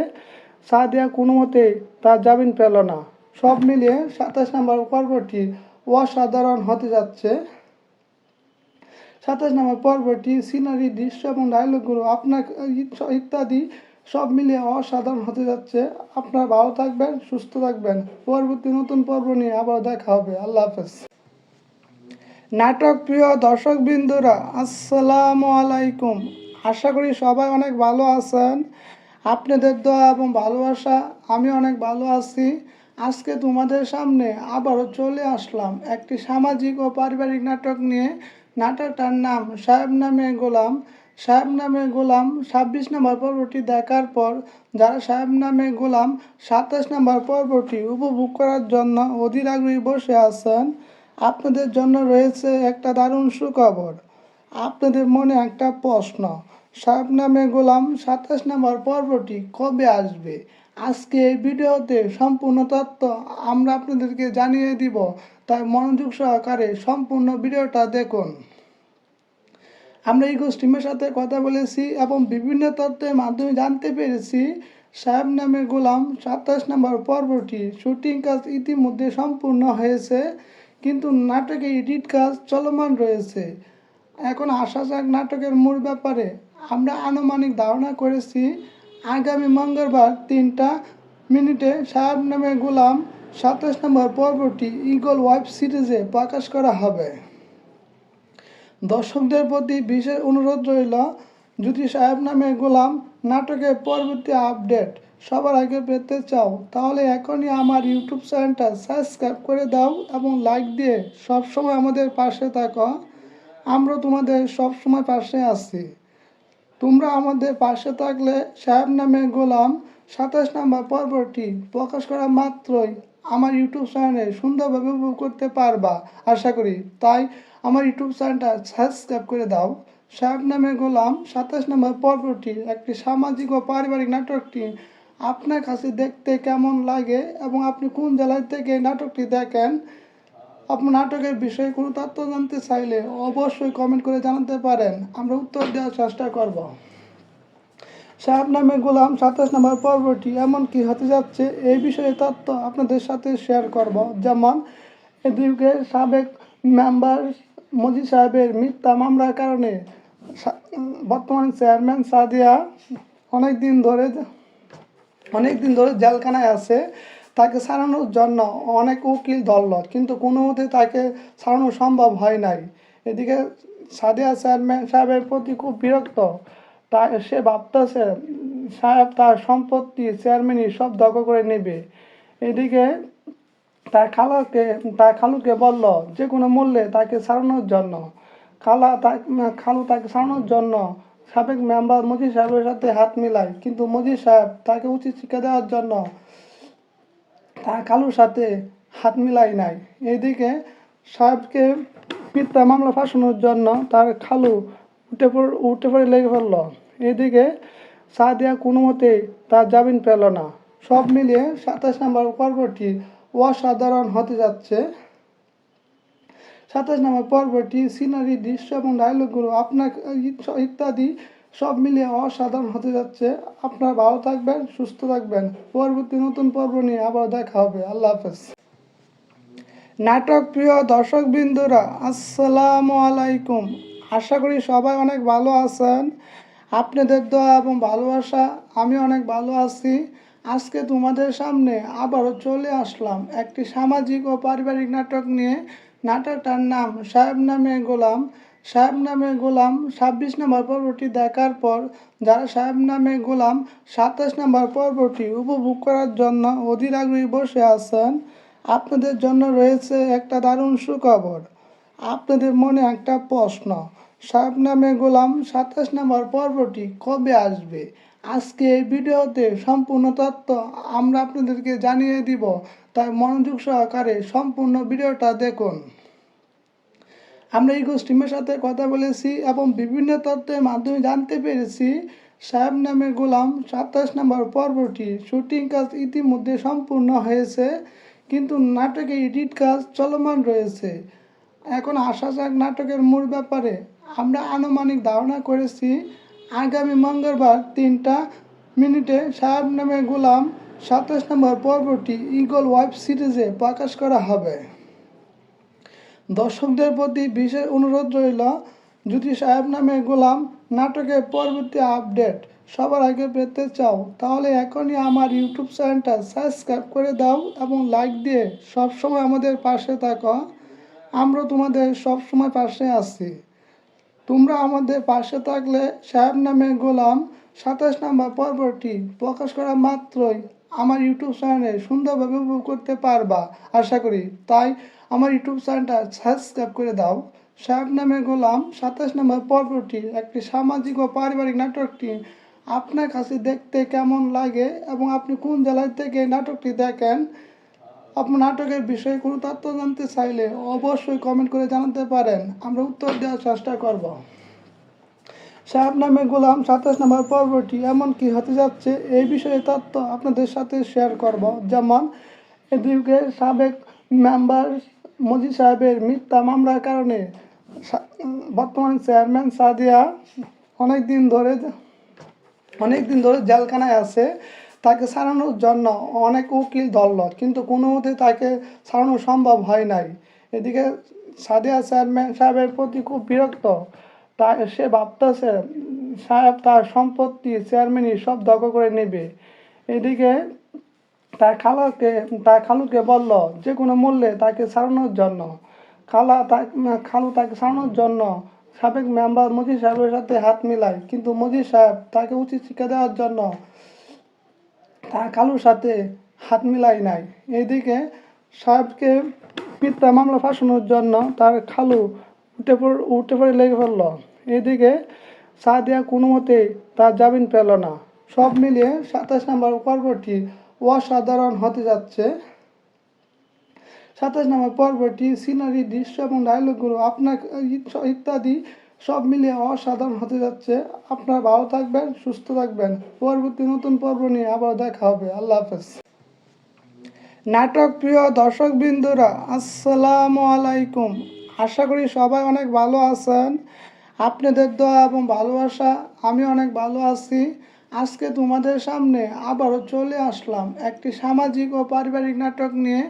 সাদিয়া কোনো মতেই তার জামিন পেল না। সব মিলিয়ে 27 নম্বর পর্বটি অসাধারণ হতে যাচ্ছে। 27 নম্বর পর্বটি সিনারি, দৃশ্য এবং ডায়লগগুলো আপনার ইত্যাদি সব মিলিয়ে অসাধারণ হতে যাচ্ছে। আপনারা ভালো থাকবেন, সুস্থ থাকবেন। পরবর্তী নতুন পর্ব নিয়ে আবার দেখা হবে। আল্লাহ হাফেজ। নাটক প্রিয় দর্শক বিন্দুরা, আসসালামু আলাইকুম। আশা করি সবাই অনেক ভালো আছেন। আপনাদের দোয়া এবং ভালোবাসা আমি অনেক ভালো আছি। আজকে তোমাদের সামনে আবারও চলে আসলাম একটি সামাজিক ও পারিবারিক নাটক নিয়ে। নাটকটার নাম সাহেব নামে গোলাম। সাহেব নামে গোলাম 26 নম্বর পর্বটি দেখার পর যারা সাহেব নামে গোলাম 27 নম্বর পর্বটি উপভোগ করার জন্য অধীর আগ্রহী বসে আছেন, আপনাদের জন্য রয়েছে একটা দারুণ সুখবর। আপনাদের মনে একটা প্রশ্ন, সাহেব নামে গোলাম 27 নম্বর পর্বটি কবে আসবে? আজকে এই ভিডিওতে সম্পূর্ণ তথ্য আমরা আপনাদেরকে জানিয়ে দিব, তাই মনোযোগ সহকারে সম্পূর্ণ ভিডিওটা দেখুন। আমরা এই টিমের সাথে কথা বলেছি এবং বিভিন্ন তথ্যের মাধ্যমে জানতে পেরেছি সাহেব নামে গোলাম 27 নম্বর পর্বটি শুটিং কাজ ইতিমধ্যে সম্পূর্ণ হয়েছে, কিন্তু নাটকে এডিট কাজ চলমান রয়েছে। এখন আসা যাক নাটকের মূল ব্যাপারে। আমরা আনুমানিক ধারণা করেছি আগামী মঙ্গলবার 3টা মিনিটে সাহেব নামে গোলাম 27 নম্বর পর্বটি ইগল ওয়েব সিরিজে প্রকাশ করা হবে। দর্শকদের প্রতি বিশেষ অনুরোধ রইল, যদি সাহেব নামে গোলাম নাটকের পরবর্তী আপডেট সবার আগে পেতে চাও তাহলে এখনই আমার ইউটিউব চ্যানেলটা সাবস্ক্রাইব করে দাও এবং লাইক দিয়ে সবসময় আমাদের পাশে থাকো। আমরা তোমাদের সবসময় পাশে আছি। তোমরা আমাদের পাশে থাকলে সাহেব নামে গোলাম 27 নম্বর পর্বটি প্রকাশ করা মাত্রই আমার ইউটিউব চ্যানেলে সুন্দরভাবে উপভোগ করতে পারবা আশা করি। তাই আমার ইউটিউব চ্যানেলটা সাবস্ক্রাইব করে দাও। সাহেব নামে গোলাম 27 নম্বর পর্বটি একটি সামাজিক ও পারিবারিক নাটকটি আপনার কাছে দেখতে কেমন লাগে এবং আপনি কোন জেলার থেকে নাটকটি দেখেন, আপনার নাটকের বিষয়ে কোনো তথ্য জানতে চাইলে অবশ্যই কমেন্ট করে জানাতে পারেন, আমরা উত্তর দেওয়ার চেষ্টা করব। সাহেব নামে গোলাম 27 নম্বর পর্বটি এমন কি হতে যাচ্ছে এই বিষয়ে তথ্য আপনাদের সাথে শেয়ার করব। যেমন এদিকে সাবেক মেম্বার মজিদ সাহেবের মিথ্যা মামলার কারণে বর্তমান চেয়ারম্যান সাদিয়া অনেক দিন ধরে জেলখানায় আছে। তাকে ছাড়ানোর জন্য অনেক উকিল ধরল, কিন্তু কোনো মতে তাকে ছাড়ানো সম্ভব হয় নাই। এদিকে সাদিয়া চেয়ারম্যান সাহেবের প্রতি খুব বিরক্ত। তাই সে ভাবতেছে সাহেব তার সম্পত্তি চেয়ারম্যানই সব দখল করে নেবে। এদিকে তার খালুকে বলল যে কোনো মূল্যে তাকে ছাড়ানোর জন্য। খালু তাকে ছাড়ানোর জন্য সাবেক মেম্বার মজিদ সাহেবের সাথে হাত মিলায়, কিন্তু মজিদ সাহেব তাকে উচিত শিক্ষা দেওয়ার জন্য তার খালুর সাথে হাত মিলাই নাই। এদিকে সাহেবকে মিথ্যা মামলা ফাঁসানোর জন্য তার খালু উঠে পড়ে লেগে ফেলল। এদিকে সাদিয়া কোনো মতেই তার জামিন পেল না। সব মিলিয়ে 27 নম্বর পর্বটি অসাধারণ হতে যাচ্ছে। 27 নম্বর পর্বটি সিনারি, দৃশ্য এবং ডায়লগগুলো আপনার ইত্যাদি সব মিলিয়ে অসাধারণ হতে যাচ্ছে। আপনারা ভালো থাকবেন, সুস্থ থাকবেন। পরবর্তী নতুন পর্ব নিয়ে আবার দেখা হবে। আল্লাহ হাফেজ। নাটক প্রিয় দর্শক বিন্দুরা, আসসালামু আলাইকুম। আশা করি সবাই অনেক ভালো আছেন। আপনাদের দোয়া এবং ভালোবাসা আমি অনেক ভালো আছি। আজকে তোমাদের সামনে আবারও চলে আসলাম একটি সামাজিক ও পারিবারিক নাটক নিয়ে। নাটকটার নাম সাহেব নামে গোলাম। সাহেব নামে গোলাম 26 নম্বর পর্বটি দেখার পর যারা সাহেব নামে গোলাম 27 নম্বর পর্বটি উপভোগ করার জন্য অধীর আগ্রহী বসে আছেন, আপনাদের জন্য রয়েছে একটা দারুণ সুখবর। আপনাদের মনে একটা প্রশ্ন, সাহেব নামে গোলাম 27 নম্বর পর্বটি কবে আসবে? আজকে এই ভিডিওতে সম্পূর্ণ তথ্য আমরা আপনাদেরকে জানিয়ে দিব, তাই মনোযোগ সহকারে সম্পূর্ণ ভিডিওটা দেখুন। আমরা এই টিমের সাথে কথা বলেছি এবং বিভিন্ন তথ্যের মাধ্যমে জানতে পেরেছি সাহেব নামে গোলাম 27 নম্বর পর্বটি শুটিং কাজ ইতিমধ্যে সম্পূর্ণ হয়েছে, কিন্তু নাটকে এডিট কাজ চলমান রয়েছে। এখন আসা যাক নাটকের মূল ব্যাপারে। আমরা আনুমানিক ধারণা করেছি আগামী মঙ্গলবার 3টা মিনিটে সাহেব নামে গোলাম 27 নম্বর পর্বটি ইগল ওয়েব সিরিজে প্রকাশ করা হবে। দর্শকদের প্রতি বিশেষ অনুরোধ রইল, যদি সাহেব নামে গোলাম নাটকের পরবর্তী আপডেট সবার আগে পেতে চাও তাহলে এখনই আমার ইউটিউব চ্যানেলটা সাবস্ক্রাইব করে দাও এবং লাইক দিয়ে সবসময় আমাদের পাশে থাকো। আমরা তোমাদের সবসময় পাশে আছি। তোমরা আমাদের পাশে থাকলে সাহেব নামে গোলাম 27 নম্বর পর্বটি প্রকাশ করা মাত্রই আমার ইউটিউব চ্যানেলে সুন্দরভাবে উপভোগ করতে পারবা আশা করি। তাই আমার ইউটিউব চ্যানেলটা সাবস্ক্রাইব করে দাও। সাহেব নামে গোলাম 27 নম্বর পর্বটি একটি সামাজিক ও পারিবারিক নাটকটি আপনার কাছে দেখতে কেমন লাগে এবং আপনি কোন জেলার থেকে নাটকটি দেখেন, আপনার নাটকের বিষয়ে কোনো তথ্য জানতে চাইলে অবশ্যই কমেন্ট করে জানাতে পারেন, আমরা উত্তর দেওয়ার চেষ্টা করব। সাহেব নামে গোলাম 27 নম্বর পর্বটি এমন কি হতে যাচ্ছে এই বিষয়ে তথ্য আপনাদের সাথে শেয়ার করব। যেমন এদিকে সাবেক মেম্বার মজিদ সাহেবের মিথ্যা মামলার কারণে বর্তমান চেয়ারম্যান সাদিয়া অনেক দিন ধরে জেলখানায় আছে। তাকে ছাড়ানোর জন্য অনেক উকিল ধরল, কিন্তু কোনো মতে তাকে ছাড়ানো সম্ভব হয় নাই। এদিকে সাদিয়া চেয়ারম্যান সাহেবের প্রতি খুব বিরক্ত। তাই সে ভাবতেছে সাহেব তার সম্পত্তি চেয়ারম্যানই সব দখল করে নেবে। এদিকে তার খালুকে বলল যে কোনো মূল্যে তাকে ছাড়ানোর জন্য। খালু তাকে ছাড়ানোর জন্য সাবেক মেম্বার মজিদ সাহেবের সাথে হাত মিলায়, কিন্তু মজিদ সাহেব তাকে উচিত শিক্ষা দেওয়ার জন্য তার খালুর সাথে হাত মিলাই নাই। এদিকে সাহেবকে মিথ্যা মামলা ফাঁসানোর জন্য তার খালু উঠে পড়ে লেগে পড়ল। এদিকে সাদিয়া কোনো মতে তার জামিন পেল না। সব মিলিয়ে 27 নম্বর পর্বটি অসাধারণ হতে যাচ্ছে। 27 নম্বর পর্বটি সিনারি, দৃশ্য এবং ডায়লগগুলো আপনার ইত্যাদি সব মিলিয়ে অসাধারণ হতে যাচ্ছে। আপনারা ভালো থাকবেন, সুস্থ থাকবেন। পরবর্তী নতুন পর্ব নিয়ে আবার দেখা হবে। আল্লাহ হাফেজ। নাটক প্রিয় দর্শকবৃন্দরা, আসসালামু আলাইকুম। আশা করি সবাই অনেক ভালো আছেন। আপনাদের দোয়া এবং ভালোবাসা আমি অনেক ভালো আছি। আজকে তোমাদের সামনে আবারও চলে আসলাম একটি সামাজিক ও পারিবারিক নাটক নিয়ে।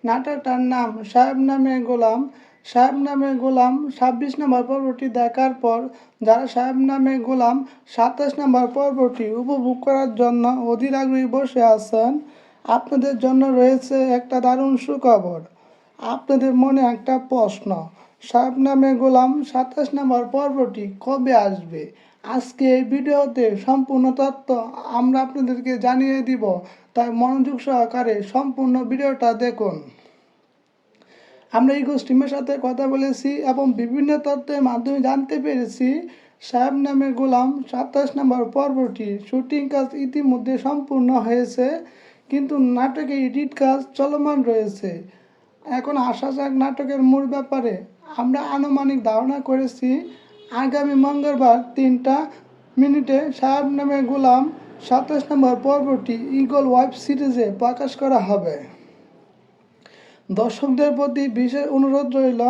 নাটকটার নাম সাহেব নামে গোলাম। সাহেব নামে গোলাম 26 নম্বর পর্বটি দেখার পর যারা সাহেব নামে গোলাম 27 নম্বর পর্বটি উপভোগ করার জন্য অধীর আগ্রহী বসে আছেন, আপনাদের জন্য রয়েছে একটা দারুণ সুখবর। আপনাদের মনে একটা প্রশ্ন, সাহেব নামে গোলাম 27 নম্বর পর্বটি কবে আসবে? আজকে এই ভিডিওতে সম্পূর্ণ তথ্য আমরা আপনাদেরকে জানিয়ে দিব, তাই মনোযোগ সহকারে সম্পূর্ণ ভিডিওটা দেখুন। আমরা এই টিমের সাথে কথা বলেছি এবং বিভিন্ন তথ্যের মাধ্যমে জানতে পেরেছি সাহেব নামে গোলাম 27 নম্বর পর্বটি শুটিং কাজ ইতিমধ্যে সম্পূর্ণ হয়েছে, কিন্তু নাটকে এডিট কাজ চলমান রয়েছে। এখন আসা যাক নাটকের মূল ব্যাপারে। আমরা আনুমানিক ধারণা করেছি আগামী মঙ্গলবার 3টা মিনিটে সাহেব নামে গোলাম 27 নম্বর পর্বটি ইগল ওয়েব সিরিজে প্রকাশ করা হবে। দর্শকদের প্রতি বিশেষ অনুরোধ রইল,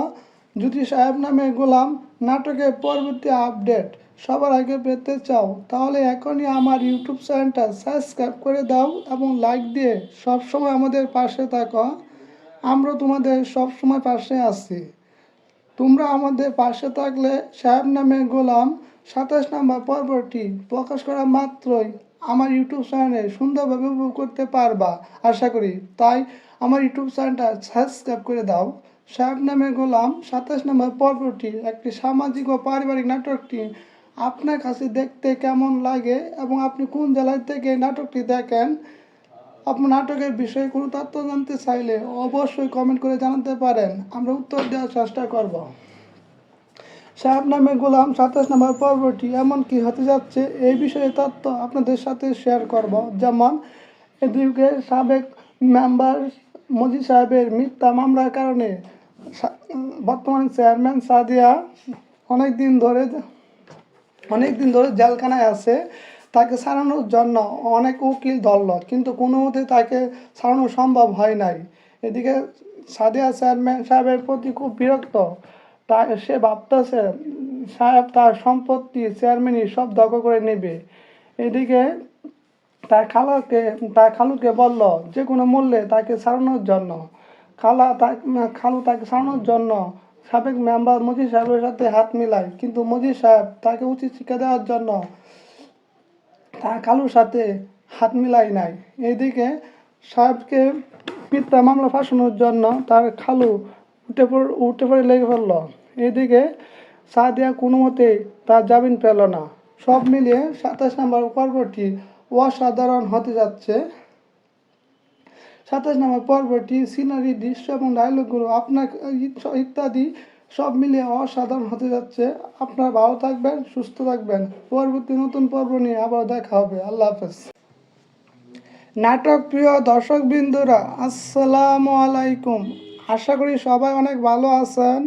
যদি সাহেব নামে গোলাম নাটকের পরবর্তী আপডেট সবার আগে পেতে চাও তাহলে এখনই আমার ইউটিউব চ্যানেলটা সাবস্ক্রাইব করে দাও এবং লাইক দিয়ে সবসময় আমাদের পাশে থাকো। আমরা তোমাদের সবসময় পাশে আছি। তোমরা আমাদের পাশে থাকলে সাহেব নামে গোলাম 27 নম্বর পর্বটি প্রকাশ করা মাত্রই আমার ইউটিউব চ্যানেলে সুন্দরভাবে উপভোগ করতে পারবা আশা করি। তাই আমার ইউটিউব চ্যানেলটা সাবস্ক্রাইব করে দাও। সাহেব নামে গোলাম 27 নম্বর পর্বটি একটি সামাজিক ও পারিবারিক নাটকটি আপনার কাছে দেখতে কেমন লাগে এবং আপনি কোন জেলার থেকে নাটকটি দেখেন, আপনার নাটকের বিষয়ে কোনো তথ্য জানতে চাইলে অবশ্যই কমেন্ট করে জানাতে পারেন, আমরা উত্তর দেওয়ার চেষ্টা করব। সাহেব নামে গোলাম 27 নম্বর পর্বটি এমন কি হতে যাচ্ছে এই বিষয়ে তথ্য আপনাদের সাথে শেয়ার করব। যেমন এদিকে সাবেক মেম্বার মজি সাহেবের মিথ্যা মামলার কারণে বর্তমান চেয়ারম্যান সাদিয়া অনেক দিন ধরে জেলখানায় আছে। তাকে ছাড়ানোর জন্য অনেক উকিল ধরল, কিন্তু কোনো মতে তাকে ছাড়ানো সম্ভব হয় নাই। এদিকে সাদিয়া চেয়ারম্যান সাহেবের প্রতি খুব বিরক্ত। সে ভাবতেছে সাহেব তার সম্পত্তি চেয়ারম্যানই সব দখল করে নেবে। এদিকে তার খালুকে বলল যে কোনো মূল্যে তাকে ছাড়ানোর জন্য। খালু তাকে ছাড়ানোর জন্য সাবেক মেম্বার মজিদ সাহেবের সাথে হাত মিলায়, কিন্তু মজিদ সাহেব তাকে উচিত শিক্ষা দেওয়ার জন্য তার খালুর সাথে হাত মিলাই নাই। এদিকে সাহেবকে মিথ্যা মামলা ফাঁসানোর জন্য তার খালু উঠে পড়ে লেগে ফেলল। এদিকে সাদিয়া কোনো মতেই তার জামিন পেল না। সব মিলিয়ে 27 নম্বর পর্বটি অসাধারণ হতে যাচ্ছে। 27 নম্বর পর্বটি সিনারি, দৃশ্য এবং ডায়লগগুলো আপনার ইত্যাদি সব মিলিয়ে অসাধারণ হতে যাচ্ছে। আপনারা ভালো থাকবেন, সুস্থ থাকবেন। পরবর্তী নতুন পর্ব নিয়ে আবার দেখা হবে। আল্লাহ হাফেজ। নাটক প্রিয় দর্শকবৃন্দরা, আসসালামু আলাইকুম। আশা করি সবাই অনেক ভালো আছেন।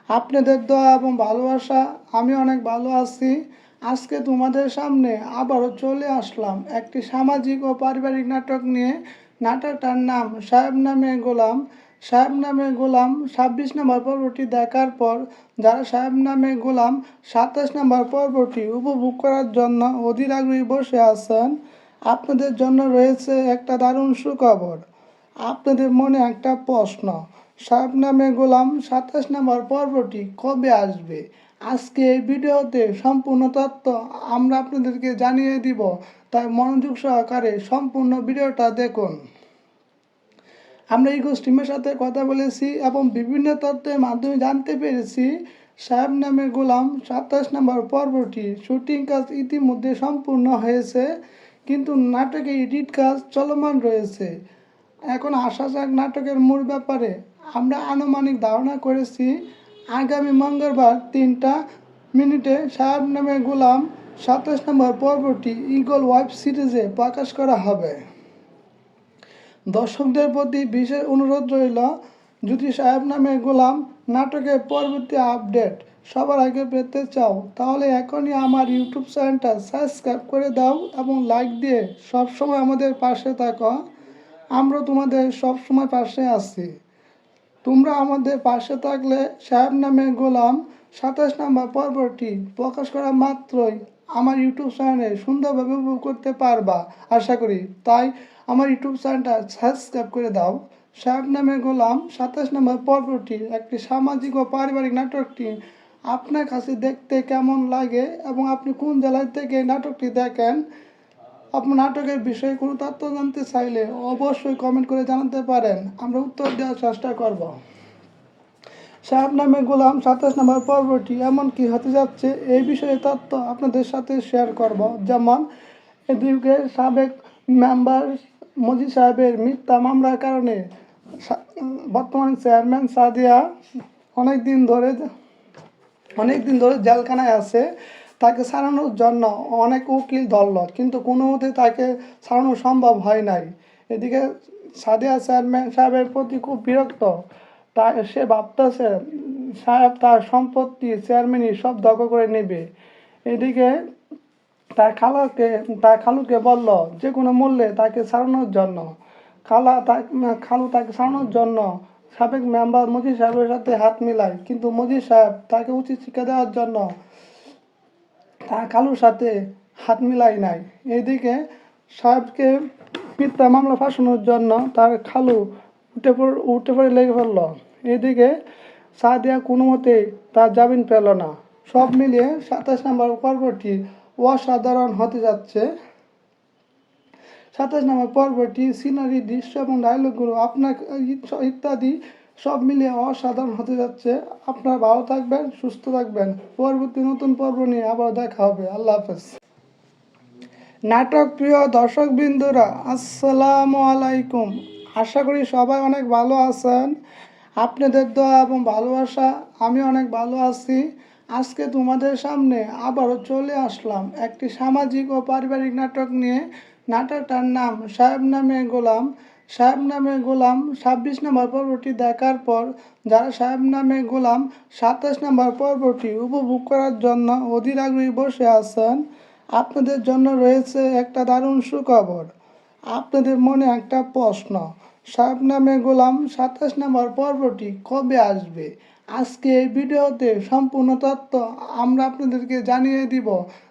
আপনাদের দোয়া এবং ভালোবাসা আমি অনেক ভালো আছি। আজকে তোমাদের সামনে আবারও চলে আসলাম একটি সামাজিক ও পারিবারিক নাটক নিয়ে। নাটকটার নাম সাহেব নামে গোলাম। সাহেব নামে গোলাম 26 নম্বর পর্বটি দেখার পর যারা সাহেব নামে গোলাম 27 নম্বর পর্বটি উপভোগ করার জন্য অধীর আগ্রহী বসে আছেন, আপনাদের জন্য রয়েছে একটা দারুণ সুখবর। আপনাদের মনে একটা প্রশ্ন, সাহেব নামে গোলাম 27 নম্বর পর্বটি কবে আসবে? আজকে এই ভিডিওতে সম্পূর্ণ তথ্য আমরা আপনাদেরকে জানিয়ে দিব, তাই মনোযোগ সহকারে সম্পূর্ণ ভিডিওটা দেখুন। আমরা এই টিমের সাথে কথা বলেছি এবং বিভিন্ন তথ্যের মাধ্যমে জানতে পেরেছি সাহেব নামে গোলাম 27 নম্বর পর্বটি শুটিং কাজ ইতিমধ্যে সম্পূর্ণ হয়েছে, কিন্তু নাটকে এডিট কাজ চলমান রয়েছে। এখন আসা যাক নাটকের মূল ব্যাপারে। আমরা আনুমানিক ধারণা করেছি আগামী মঙ্গলবার 3টা মিনিটে সাহেব নামে গোলাম 27 নম্বর পর্বটি ইগল ওয়েব সিরিজে প্রকাশ করা হবে। দর্শকদের প্রতি বিশেষ অনুরোধ রইল, যদি সাহেব নামে গোলাম নাটকের পরবর্তী আপডেট সবার আগে পেতে চাও তাহলে এখনই আমার ইউটিউব চ্যানেলটা সাবস্ক্রাইব করে দাও এবং লাইক দিয়ে সবসময় আমাদের পাশে থাকো। আমরা তোমাদের সবসময় পাশে আছি। তোমরা আমাদের পাশে থাকলে সাহেব নামে গোলাম 27 নম্বর পর্বটি প্রকাশ করা মাত্রই আমার ইউটিউব চ্যানেলে সুন্দরভাবে উপভোগ করতে পারবা আশা করি। তাই আমার ইউটিউব চ্যানেলটা সাবস্ক্রাইব করে দাও। সাহেব নামে গোলাম 27 নম্বর পর্বটি একটি সামাজিক ও পারিবারিক নাটকটি আপনার কাছে দেখতে কেমন লাগে এবং আপনি কোন জেলার থেকে নাটকটি দেখেন, আপনার নাটকের বিষয়ে কোনো তথ্য জানতে চাইলে অবশ্যই কমেন্ট করে জানাতে পারেন, আমরা উত্তর দেওয়ার চেষ্টা করব। সাহেব নামে গোলাম 27 নম্বর পর্বটি এমন কি হতে যাচ্ছে এই বিষয়ে তথ্য আপনাদের সাথে শেয়ার করব। যেমন এদিকে সাবেক মেম্বার মজি সাহেবের মিথ্যা মামলার কারণে বর্তমান চেয়ারম্যান সাদিয়া অনেক দিন ধরে জেলখানায় আছে। তাকে ছাড়ানোর জন্য অনেক উকিল ধরল, কিন্তু কোনো মতে তাকে ছাড়ানো সম্ভব হয় নাই। এদিকে সাদিয়া চেয়ারম্যান সাহেবের প্রতি খুব বিরক্ত। সে ভাবতেছে সাহেব তার সম্পত্তি চেয়ারম্যানই সব দখল করে নেবে। এদিকে তার খালুকে বলল যে কোনো মূল্যে তাকে ছাড়ানোর জন্য। খালু তাকে ছাড়ানোর জন্য সাবেক মেম্বার মজিদ সাহেবের সাথে হাত মিলায়, কিন্তু মজিদ সাহেব তাকে উচিত শিক্ষা দেওয়ার জন্য তার খালুর সাথে হাত মিলাই নাই। এদিকে সাহেবকে মিথ্যা মামলা ফাঁসানোর জন্য তার খালু উঠে পড়ে লেগে ফেলল। এদিকে সাদিয়া কোনো মতেই তার জামিন পেল না। সব মিলিয়ে 27 নম্বর পর্বটি অসাধারণ হতে যাচ্ছে। 27 নম্বর পর্বটি সিনারি, দৃশ্য এবং ডায়লগগুলো আপনার ইত্যাদি সব মিলিয়ে অসাধারণ হতে যাচ্ছে। আপনারা ভালো থাকবেন, সুস্থ থাকবেন। পরবর্তী নতুন পর্ব নিয়ে আবার দেখা হবে। আল্লাহ হাফেজ। নাটক প্রিয় দর্শকবৃন্দরা, আসসালামু আলাইকুম। আশা করি সবাই অনেক ভালো আছেন। আপনাদের দোয়া এবং ভালোবাসা আমি অনেক ভালো আছি। আজকে তোমাদের সামনে আবারও চলে আসলাম একটি সামাজিক ও পারিবারিক নাটক নিয়ে। নাটকটার নাম সাহেব নামে গোলাম। সাহেব নামে গোলাম 26 নম্বর পর্বটি দেখার পর যারা সাহেব নামে গোলাম 27 নম্বর পর্বটি উপভোগ করার জন্য অধীর আগ্রহী বসে আছেন, আপনাদের জন্য রয়েছে একটা দারুণ সুখবর। আপনাদের মনে একটা প্রশ্ন, সাহেব নামে গোলাম 27 নম্বর পর্বটি কবে আসবে? আজকে এই ভিডিওতে সম্পূর্ণ তথ্য আমরা আপনাদেরকে জানিয়ে দিব,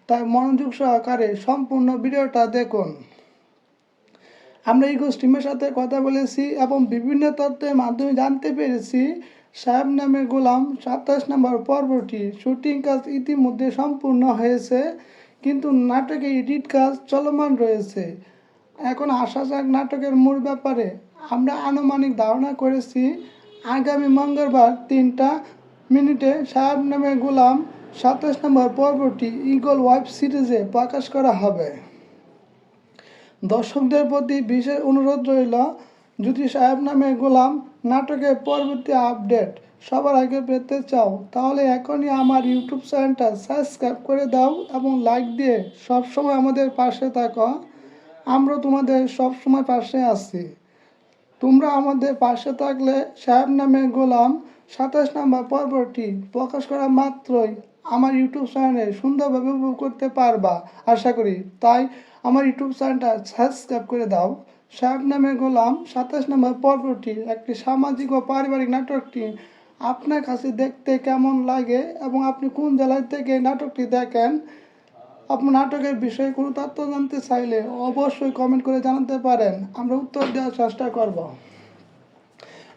তাই মনোযোগ সহকারে সম্পূর্ণ ভিডিওটা দেখুন। আমরা ইগো টিমের সাথে কথা বলেছি এবং বিভিন্ন তথ্যের মাধ্যমে জানতে পেরেছি সাহেব নামে গোলাম 27 নম্বর পর্বটি শুটিং কাজ ইতিমধ্যে সম্পূর্ণ হয়েছে, কিন্তু নাটকে এডিট কাজ চলমান রয়েছে। এখন আসা যাক নাটকের মূল ব্যাপারে। আমরা আনুমানিক ধারণা করেছি আগামী মঙ্গলবার 3টা মিনিটে সাহেব নামে গোলাম 27 নম্বর পর্বটি ইগল ওয়েব সিরিজে প্রকাশ করা হবে। দর্শকদের প্রতি বিশেষ অনুরোধ রইল, যদি সাহেব নামে গোলাম নাটকের পরবর্তী আপডেট সবার আগে পেতে চাও তাহলে এখনই আমার ইউটিউব চ্যানেলটা সাবস্ক্রাইব করে দাও এবং লাইক দিয়ে সবসময় আমাদের পাশে থাকো। আমরা তোমাদের সবসময় পাশে আছি। তোমরা আমাদের পাশে থাকলে সাহেব নামে গোলাম 27 নম্বর পর্বটি প্রকাশ করা মাত্রই আমার ইউটিউব চ্যানেলে সুন্দরভাবে উপভোগ করতে পারবা আশা করি। তাই আমার ইউটিউব চ্যানেলটা সাবস্ক্রাইব করে দাও। সাহেব নামে গোলাম 27 নম্বর পর্বটি একটি সামাজিক ও পারিবারিক নাটকটি আপনার কাছে দেখতে কেমন লাগে এবং আপনি কোন জেলার থেকে নাটকটি দেখেন, আপনার নাটকের বিষয়ে কোনো তথ্য জানতে চাইলে অবশ্যই কমেন্ট করে জানাতে পারেন, আমরা উত্তর দেওয়ার চেষ্টা করব।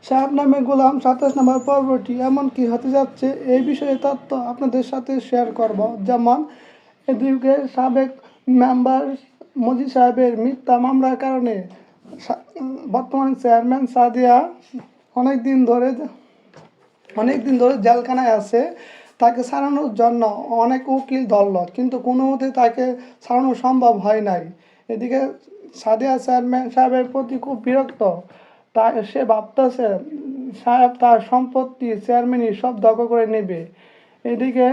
সাহেব নামে গোলাম 27 নম্বর পর্বটি এমন কি হতে যাচ্ছে এই বিষয়ে তথ্য আপনাদের সাথে শেয়ার করব। যেমন এদিকে সাবেক মেম্বার মজিদ সাহেবের মিথ্যা মামলার কারণে বর্তমান চেয়ারম্যান সাদিয়া অনেক দিন ধরে জেলখানায় আছে। তাকে ছাড়ানোর জন্য অনেক উকিল ধরল, কিন্তু কোনো মতে তাকে ছাড়ানো সম্ভব হয় নাই। এদিকে সাদিয়া চেয়ারম্যান সাহেবের প্রতি খুব বিরক্ত, তাই সে ভাবতেছে সাহেব তার সম্পত্তি চেয়ারম্যানই সব দখল করে নেবে। এদিকে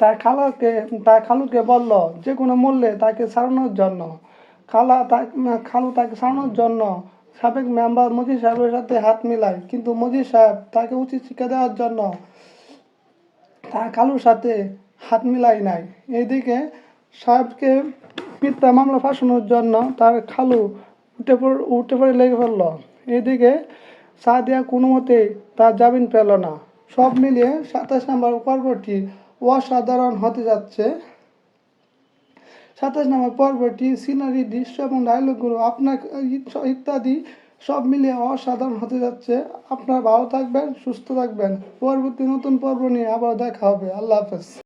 তার খালুকে বলল যে কোনো মূল্যে তাকে ছাড়ানোর জন্য। খালু তাকে ছাড়ানোর জন্য সাবেক মেম্বার মজিদ সাহেবের সাথে হাত মিলায়, কিন্তু মজিদ সাহেব তাকে উচিত শিক্ষা দেওয়ার জন্য তার খালুর সাথে হাত মিলাই নাই। এইদিকে সাহেবকে মিথ্যা মামলা ফাঁসানোর জন্য তার খালু উঠে পড়ে লেগে পড়ল। এইদিকে সাদিয়া কোনো মতে তার জামিন পেল না। সব মিলিয়ে 27 নম্বর পর্বটি অসাধারণ হতে যাচ্ছে। 27 নম্বর পর্বটি সিনারি, দৃশ্য এবং ডায়লগগুলো আপনার ইত্যাদি সব মিলিয়ে অসাধারণ হতে যাচ্ছে। আপনারা ভালো থাকবেন, সুস্থ থাকবেন। পরবর্তী নতুন পর্ব নিয়ে আবার দেখা হবে। আল্লাহ হাফেজ।